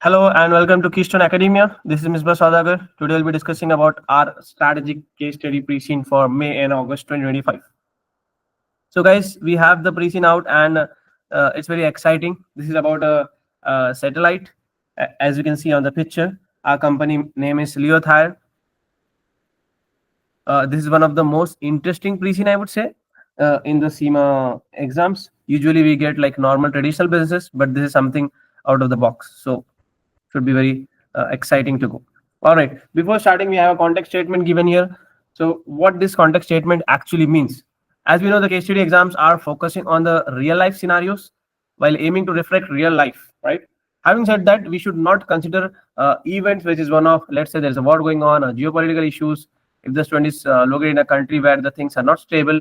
Hello and welcome to Keystone Academia. This is Misbah Saudagar. Today we'll be discussing about our strategic case study pre-scene for May and August 2025. So guys, we have the pre-scene out and it's very exciting. This is about a satellite. As you can see on the picture, our company name is Leothayre. This is one of the most interesting pre-scene, I would say, in the CIMA exams. Usually we get like normal traditional businesses, but this is something out of the box. So should be very exciting to go. All right. Before starting, we have a context statement given here. So what this context statement actually means. As we know, the case study exams are focusing on the real life scenarios while aiming to reflect real life, right? Having said that, we should not consider events which is one of, let's say there's a war going on or geopolitical issues. If the student is located in a country where the things are not stable,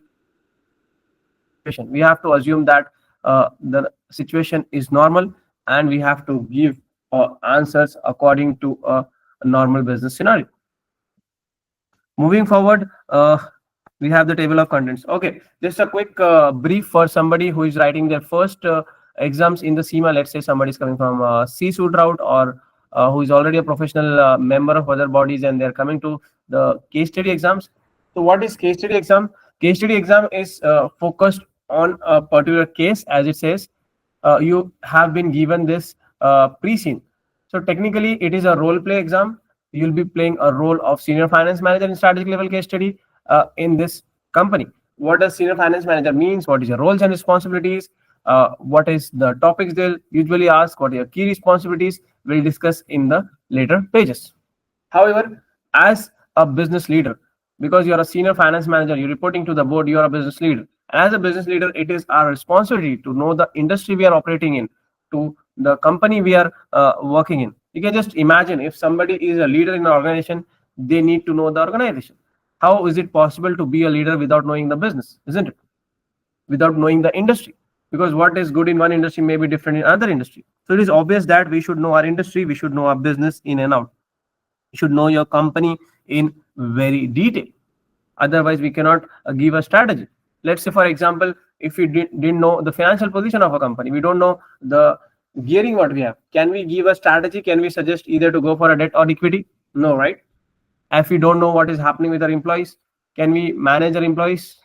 we have to assume that the situation is normal and we have to give answers according to a normal business scenario. Moving forward, we have the table of contents. Okay, just a quick brief for somebody who is writing their first exams in the CIMA. Let's say somebody is coming from C-suite route or who is already a professional member of other bodies and they're coming to the case study exams. So what is case study exam? Case study exam is focused on a particular case, as it says. You have been given this pre-scene. So technically, it is a role play exam. You'll be playing a role of senior finance manager in strategic level case study in this company. What does senior finance manager means? What is your roles and responsibilities? What is the topics they'll usually ask? What are your key responsibilities? We'll discuss in the later pages. However, as a business leader, because you're a senior finance manager, you're reporting to the board, you're a business leader. And as a business leader, it is our responsibility to know the industry we are operating in, to the company we are working in. You can just imagine if somebody is a leader in an organization, they need to know the organization. How is it possible to be a leader without knowing the business, isn't it? Without knowing the industry, because what is good in one industry may be different in another industry. So it is obvious that we should know our industry, we should know our business in and out. You should know your company in very detail. Otherwise, we cannot give a strategy. Let's say, for example, if we didn't know the financial position of a company, we don't know the gearing what we have. Can we give a strategy? Can we suggest either to go for a debt or equity? No, right? If we don't know what is happening with our employees, can we manage our employees?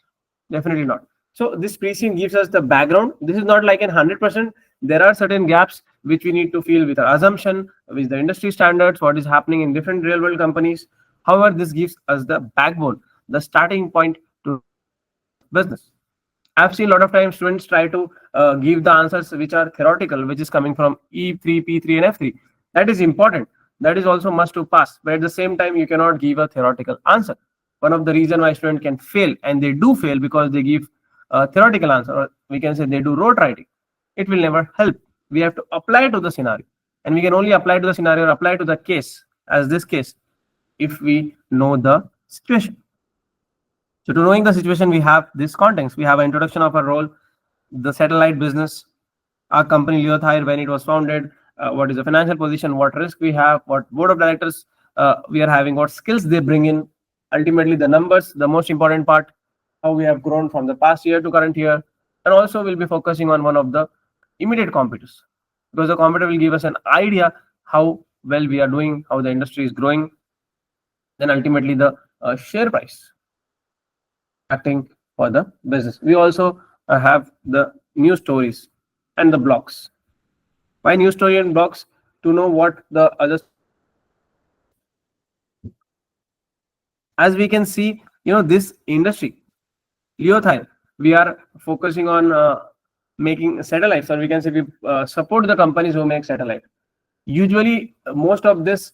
Definitely not. So this pre-scene gives us the background. This is not like in 100%. There are certain gaps which we need to fill with our assumption, with the industry standards, what is happening in different real world companies. However, this gives us the backbone, the starting point to business. I've seen a lot of times students try to give the answers which are theoretical, which is coming from E3, P3 and F3. That is important. That is also must to pass. But at the same time, you cannot give a theoretical answer. One of the reasons why students can fail, and they do fail because they give a theoretical answer, or we can say they do rote writing. It will never help. We have to apply to the scenario. And we can only apply to the scenario or apply to the case, as this case, if we know the situation. So to knowing the situation, we have this context. We have an introduction of our role, the satellite business, our company Leothayre, when it was founded, what is the financial position, what risk we have, what board of directors we are having, what skills they bring in, ultimately the numbers, the most important part, how we have grown from the past year to current year, and also we'll be focusing on one of the immediate competitors, because the competitor will give us an idea how well we are doing, how the industry is growing, then ultimately the share price acting for the business. We also have the news stories and the blogs. Why news story and blogs? To know what the other, as we can see, this industry, Leothayre, we are focusing on making satellites, or we can say we support the companies who make satellite. Usually, most of this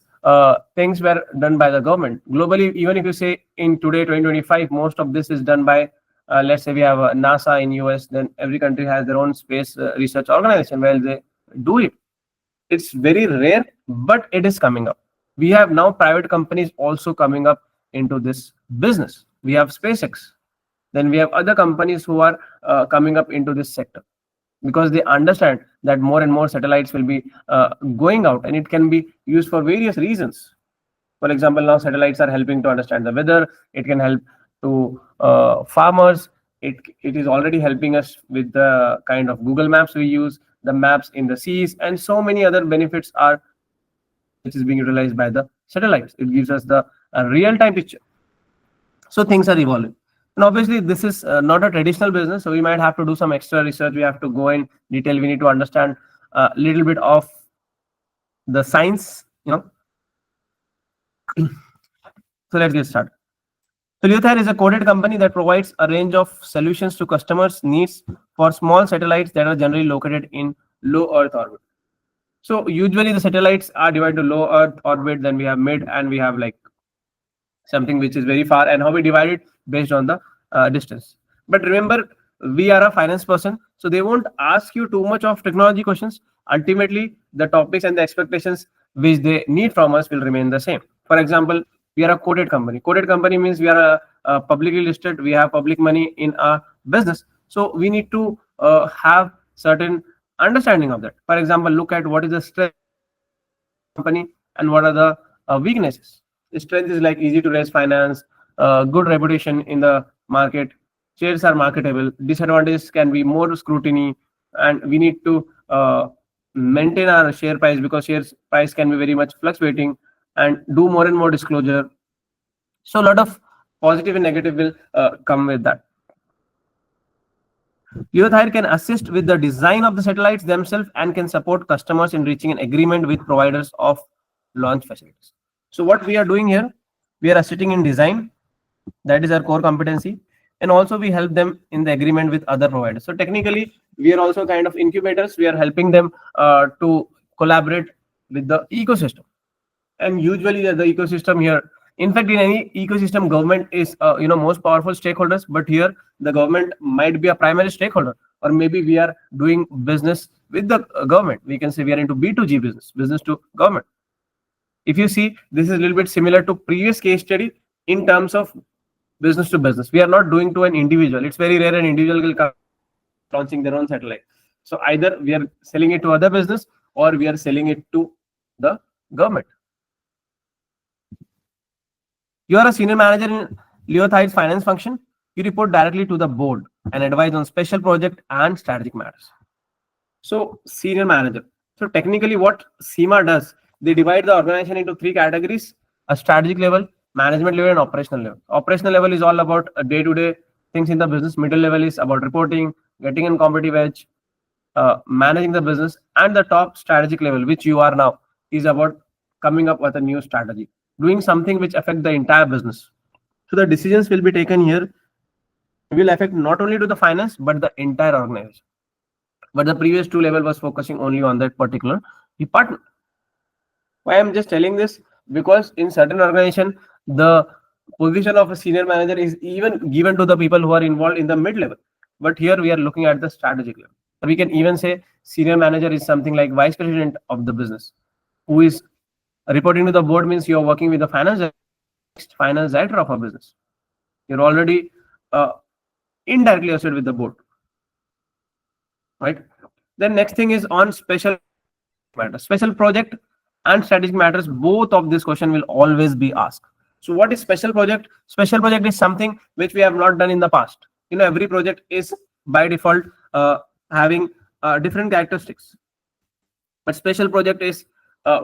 things were done by the government. Globally, even if you say in today, 2025, most of this is done by, let's say we have NASA in US, then every country has their own space research organization where they do it. It's very rare, but it is coming up. We have now private companies also coming up into this business. We have SpaceX. Then we have other companies who are coming up into this sector, because they understand that more and more satellites will be going out, and it can be used for various reasons. For example, now satellites are helping to understand the weather. It can help to farmers. It is already helping us with the kind of Google Maps we use, the maps in the seas, and so many other benefits are which is being utilized by the satellites. It gives us the real-time picture. So things are evolving. And obviously, this is not a traditional business, so we might have to do some extra research. We have to go in detail. We need to understand a little bit of the science, So let's get started. So Leothayre is a coded company that provides a range of solutions to customers' needs for small satellites that are generally located in low Earth orbit. So usually the satellites are divided to low Earth orbit, then we have mid, and we have like something which is very far, and how we divide it based on the distance. But remember, we are a finance person, so they won't ask you too much of technology questions. Ultimately, the topics and the expectations which they need from us will remain the same. For example, we are a quoted company. Quoted company means we are a publicly listed, we have public money in our business, so we need to have certain understanding of that. For example, look at what is the strength company and what are the weaknesses. The strength is like easy to raise finance, good reputation in the market, shares are marketable. Disadvantages can be more scrutiny, and we need to maintain our share price because shares price can be very much fluctuating, and do more and more disclosure. So a lot of positive and negative will come with that. Leothayre can assist with the design of the satellites themselves and can support customers in reaching an agreement with providers of launch facilities. So what we are doing here, we are assisting in design. That is our core competency. And also we help them in the agreement with other providers. So technically, we are also kind of incubators. We are helping them to collaborate with the ecosystem. And usually the ecosystem here, in fact, in any ecosystem, government is most powerful stakeholders. But here, the government might be a primary stakeholder, or maybe we are doing business with the government. We can say we are into B2G business, business to government. If you see, this is a little bit similar to previous case study in terms of business to business. We are not doing to an individual. It's very rare an individual will come launching their own satellite. So either we are selling it to other business or we are selling it to the government. You are a senior manager in Leothayre's finance function. You report directly to the board and advise on special project and strategic matters. So senior manager. So technically what CIMA does, they divide the organization into three categories: a strategic level, management level, and operational level. Operational level is all about day-to-day things in the business. Middle level is about reporting, getting in competitive edge, managing the business. And the top strategic level, which you are now, is about coming up with a new strategy, doing something which affect the entire business. So the decisions will be taken here will affect not only to the finance, but the entire organization. But the previous two level was focusing only on that particular department. Why I'm just telling this? Because in certain organization, the position of a senior manager is even given to the people who are involved in the mid level. But here we are looking at the strategic level. We can even say senior manager is something like vice president of the business, who is reporting to the board. Means you are working with the finance director of a business. You're already indirectly associated with the board, right? Then next thing is on special matters, special project and strategic matters. Both of this question will always be asked. So what is special project? Special project is something which we have not done in the past. Every project is by default having different characteristics. But special project is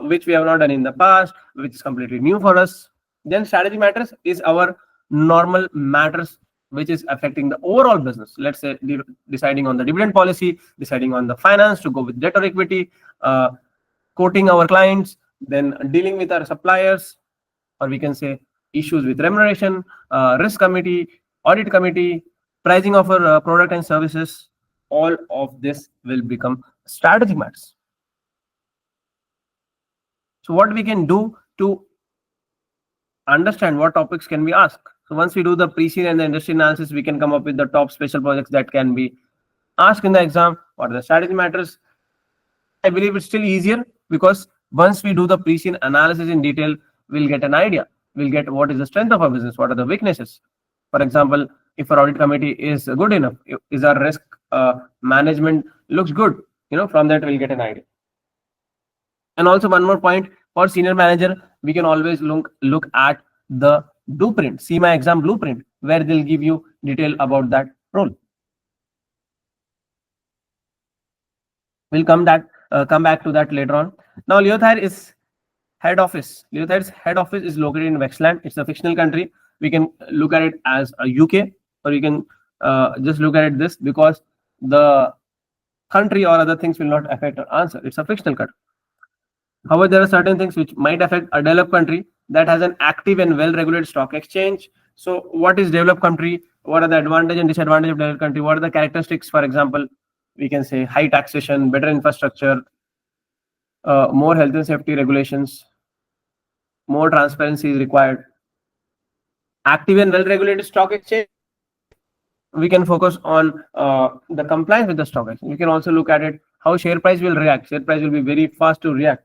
which we have not done in the past, which is completely new for us. Then strategic matters is our normal matters which is affecting the overall business. Let's say deciding on the dividend policy, deciding on the finance to go with debt or equity, quoting our clients, then dealing with our suppliers, or we can say issues with remuneration, risk committee, audit committee, pricing of our product and services. All of this will become strategic matters. So what we can do to understand what topics can we ask? So once we do the pre-scene and the industry analysis, we can come up with the top special projects that can be asked in the exam. What are the strategy matters? I believe it's still easier because once we do the pre-scene analysis in detail, we'll get an idea. We'll get what is the strength of our business, what are the weaknesses. For example, if our audit committee is good enough, is our risk management looks good, from that we'll get an idea. And also one more point, for senior manager, we can always look at the blueprint, CIMA exam blueprint, where they'll give you detail about that role. We'll come back to that later on. Now, Leothayre is Head office. Leothayre's head office is located in Wexland. It's a fictional country. We can look at it as a UK, or you can just look at it this, because the country or other things will not affect our answer. It's a fictional country. However, there are certain things which might affect a developed country that has an active and well-regulated stock exchange. So, what is developed country? What are the advantage and disadvantage of developed country? What are the characteristics? For example, we can say high taxation, better infrastructure, more health and safety regulations, more transparency is required. Active and well-regulated stock exchange. We can focus on the compliance with the stock exchange. We can also look at it how share price will react. Share price will be very fast to react.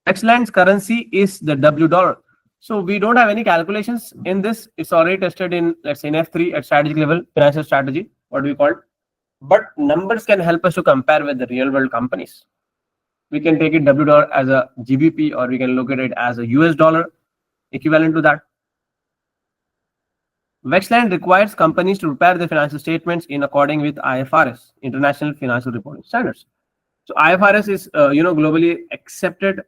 Wexland's currency is the W dollar. So we don't have any calculations in this. It's already tested in, let's say, in F3 at strategic level, financial strategy, what we call it. But numbers can help us to compare with the real world companies. We can take it W dollar as a GBP, or we can look at it as a US dollar equivalent to that. Wexland requires companies to prepare their financial statements in accordance with IFRS, International Financial Reporting Standards. So IFRS is, globally accepted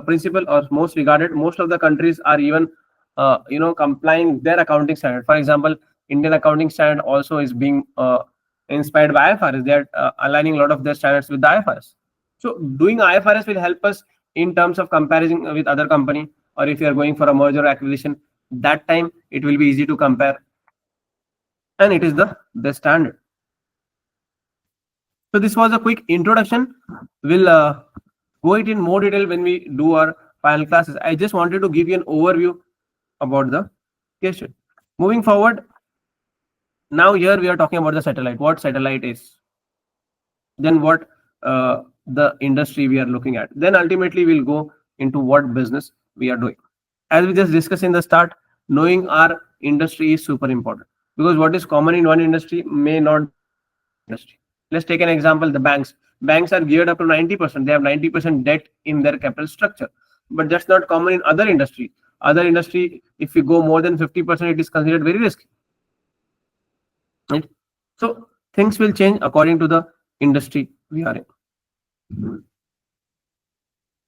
principle or most regarded. Most of the countries are even, complying their accounting standard. For example, Indian accounting standard also is being inspired by IFRS. They are aligning a lot of their standards with the IFRS. So doing IFRS will help us in terms of comparison with other company, or if you are going for a merger or acquisition, that time it will be easy to compare, and it is the best standard. So this was a quick introduction. We'll go it in more detail when we do our final classes. I just wanted to give you an overview about the case study. Moving forward, now here we are talking about the satellite, what satellite is, then what the industry we are looking at, then ultimately we'll go into what business we are doing. As we just discussed in the start, knowing our industry is super important, because what is common in one industry may not be industry. Let's take an example, the banks. Banks are geared up to 90%. They have 90% debt in their capital structure, but that's not common in other industry. Other industry, if you go more than 50%, it is considered very risky. Right? So things will change according to the industry we are in.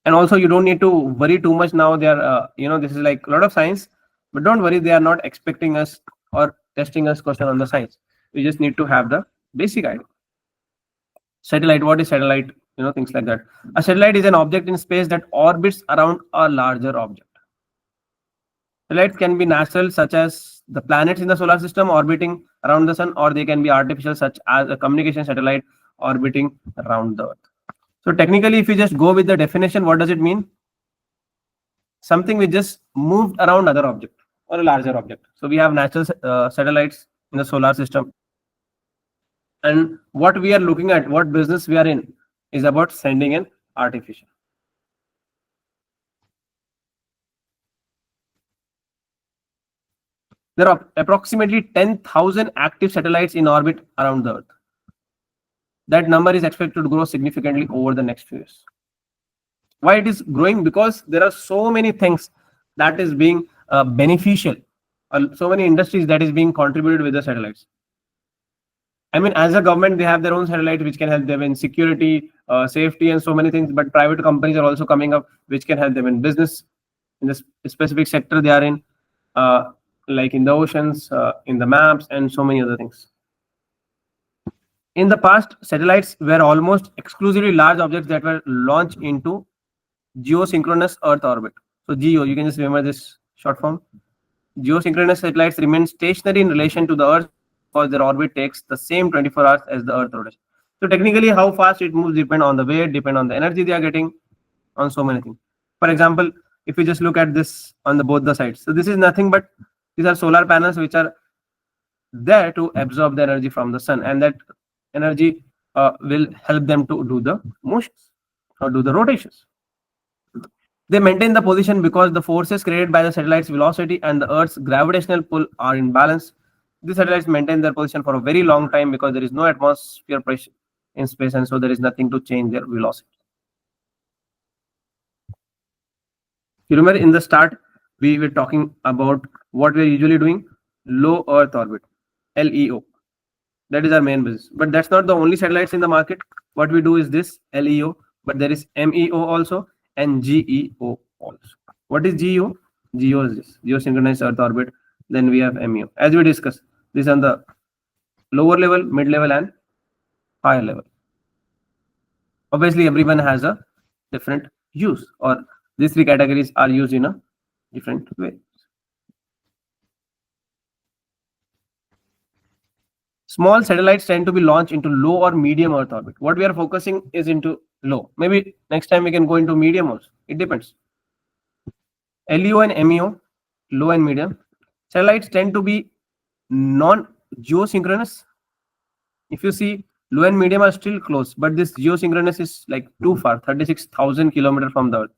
And also, you don't need to worry too much now. They are, this is like a lot of science, but don't worry, they are not expecting us or testing us question on the science. We just need to have the basic idea. Satellite, what is satellite? Things like that. A satellite is an object in space that orbits around a larger object. Satellites can be natural, such as the planets in the solar system orbiting around the sun, or they can be artificial, such as a communication satellite orbiting around the Earth. So technically, if you just go with the definition, what does it mean? Something which just moved around other object or a larger object. So we have natural satellites in the solar system. And what we are looking at, what business we are in, is about sending an artificial. There are approximately 10,000 active satellites in orbit around the Earth. That number is expected to grow significantly over the next few years. Why it is growing? Because there are so many things that is being beneficial, so many industries that is being contributed with the satellites. I mean, as a government, they have their own satellite which can help them in security, safety, and so many things. But private companies are also coming up which can help them in business, in this specific sector they are in, like in the oceans, in the maps, and so many other things. In the past, satellites were almost exclusively large objects that were launched into geosynchronous Earth orbit. So GEO, you can just remember this short form. Geosynchronous satellites remain stationary in relation to the Earth because their orbit takes the same 24 hours as the Earth rotation. So technically, how fast it moves depend on the weight, depend on the energy they are getting, on so many things. For example, if we just look at this on the both the sides, so this is nothing but these are solar panels which are there to absorb the energy from the sun, and that energy will help them to do the motions or do the rotations. They maintain the position because the forces created by the satellite's velocity and the Earth's gravitational pull are in balance. These satellites maintain their position for a very long time because there is no atmosphere pressure in space, and so there is nothing to change their velocity. You remember in the start, we were talking about what we are usually doing, low Earth orbit, LEO. That is our main business. But that's not the only satellites in the market. What we do is this, LEO, but there is MEO also. and GEO also. What is GEO? GEO is this, geosynchronous Earth orbit. Then we have MEO. As we discussed, this on the lower level, mid level, and higher level. Obviously, everyone has a different use, or these three categories are used in a different way. Small satellites tend to be launched into low or medium Earth orbit. What we are focusing is into low. Maybe next time we can go into medium also. It depends. LEO and MEO, low and medium. Satellites tend to be non-geosynchronous. If you see, low and medium are still close, but this geosynchronous is like too far, 36,000 kilometers from the Earth.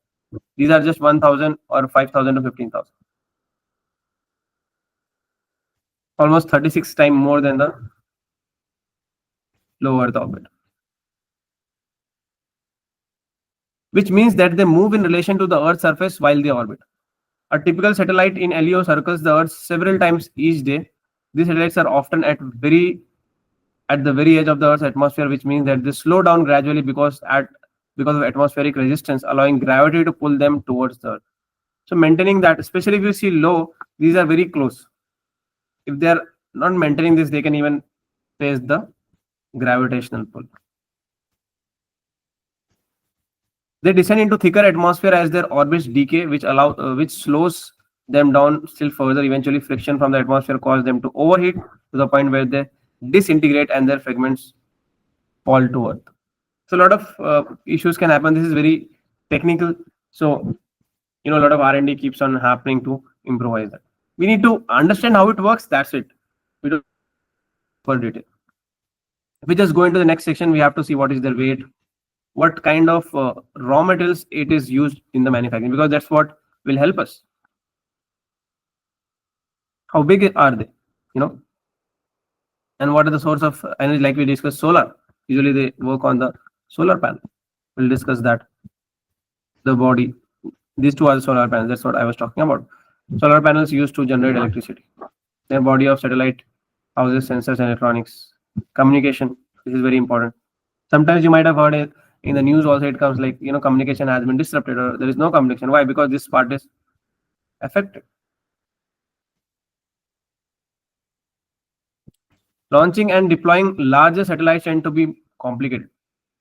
These are just 1,000 or 5,000 to 15,000. Almost 36 times more than the low Earth orbit. Which means that they move in relation to the Earth's surface while they orbit. A typical satellite in LEO circles the Earth several times each day. These satellites are often at the very edge of the Earth's atmosphere, which means that they slow down gradually because of atmospheric resistance, allowing gravity to pull them towards the Earth. So maintaining that, especially if you see low, these are very close. If they are not maintaining this, they can even face the gravitational pull. They descend into thicker atmosphere as their orbits decay, which slows them down still further. Eventually, friction from the atmosphere causes them to overheat to the point where they disintegrate and their fragments fall to Earth. So a lot of issues can happen. This is very technical. So a lot of R&D keeps on happening to improvise that. We need to understand how it works. That's it. We don't for detail. If we just go into the next section, we have to see what is their weight, what kind of raw materials it is used in the manufacturing, because that's what will help us. How big are they? And what are the source of energy? Like we discussed, solar. Usually they work on the solar panel. We'll discuss that. The body. These two are the solar panels. That's what I was talking about. Solar panels used to generate electricity. Their body of satellite houses sensors and electronics. Communication. This is very important. Sometimes you might have heard it in the news also. It comes like communication has been disrupted or there is no communication. Why? Because this part is affected. Launching and deploying larger satellites tend to be complicated.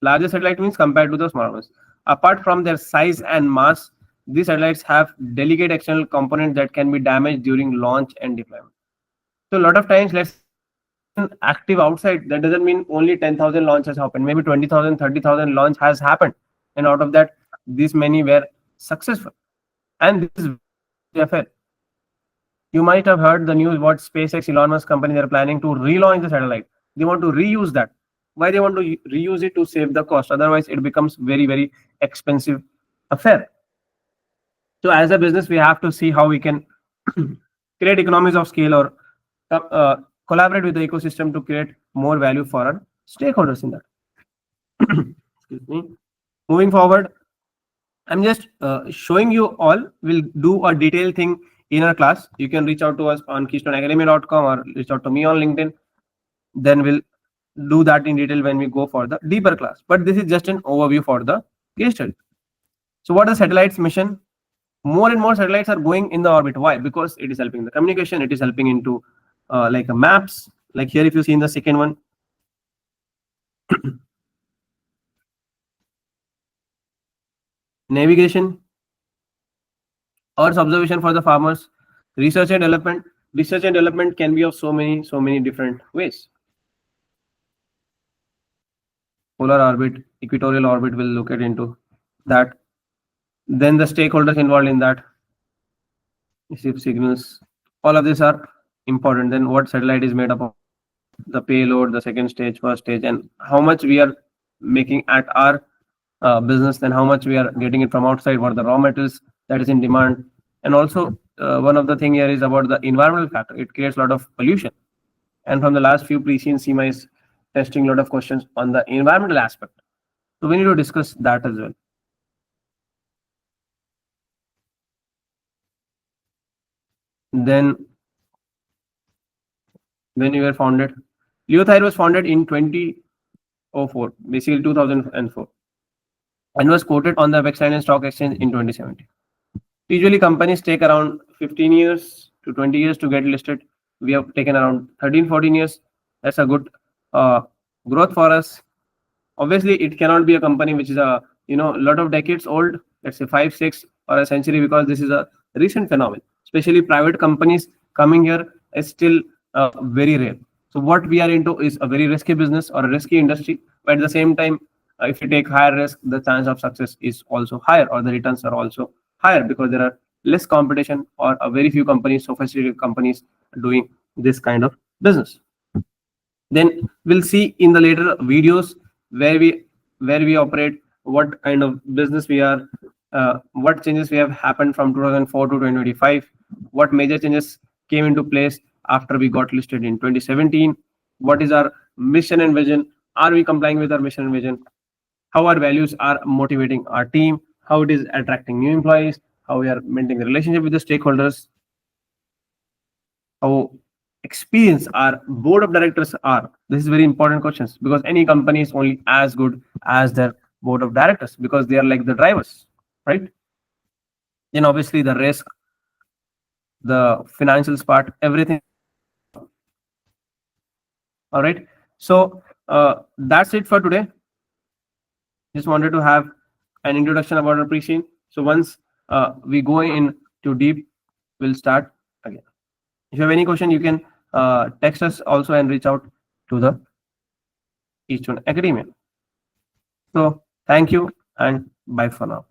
Larger satellite means compared to the smaller ones. Apart from their size and mass, these satellites have delicate external components that can be damaged during launch and deployment. So a lot of times, let's active outside, that doesn't mean only 10,000 launch has happened. Maybe 20,000, 30,000 launch has happened. And out of that, these many were successful. And this is the affair. You might have heard the news what SpaceX, Elon Musk company, they're planning to relaunch the satellite. They want to reuse that. Why they want to reuse it? To save the cost. Otherwise, it becomes very, very expensive affair. So as a business, we have to see how we can create economies of scale or collaborate with the ecosystem to create more value for our stakeholders in that. Excuse me. Moving forward, I'm just showing you all. We'll do a detailed thing in our class. You can reach out to us on keystoneacademia.com or reach out to me on LinkedIn. Then we'll do that in detail when we go for the deeper class. But this is just an overview for the case study. So what is satellites mission? More and more satellites are going in the orbit. Why? Because it is helping the communication. It is helping into like maps. Like here, if you see in the second one, navigation, Earth's observation for the farmers, research and development. Research and development can be of so many different ways. Polar orbit, equatorial orbit, will look at into that. Then the stakeholders involved in that, receive signals. All of these are important. Then what satellite is made up of, the payload, the second stage, first stage, and how much we are making at our business, then how much we are getting it from outside, what are the raw materials that is in demand. And also one of the thing here is about the environmental factor. It creates a lot of pollution. And from the last few Preseen, CIMA is testing a lot of questions on the environmental aspect. So we need to discuss that as well. Then when we were founded, Leothayre was founded in 2004, basically 2004. and was quoted on the Wexline and Stock Exchange in 2017. Usually, companies take around 15 years to 20 years to get listed. We have taken around 13, 14 years. That's a good uh, growth for us. Obviously, it cannot be a company which is a lot of decades old. Let's say 5, 6, or a century, because this is a recent phenomenon. Especially private companies coming here is still very rare. So what we are into is a very risky business or a risky industry. But at the same time, if you take higher risk, the chance of success is also higher, or the returns are also higher, because there are less competition or a very few companies, sophisticated companies, doing this kind of business. Then we'll see in the later videos where we operate, what kind of business we are, what changes we have happened from 2004 to 2025, what major changes came into place after we got listed in 2017, what is our mission and vision, are we complying with our mission and vision, how our values are motivating our team, how it is attracting new employees, how we are maintaining the relationship with the stakeholders, how experienced our board of directors are. This is very important questions, because any company is only as good as their board of directors, because they are like the drivers, right? Then obviously the risk, the financials part, everything. All right. So that's it for today. Just wanted to have an introduction about our Preseen. So once we go into deep, we'll start again. If you have any question, you can text us also and reach out to the Keystone Academia. So thank you and bye for now.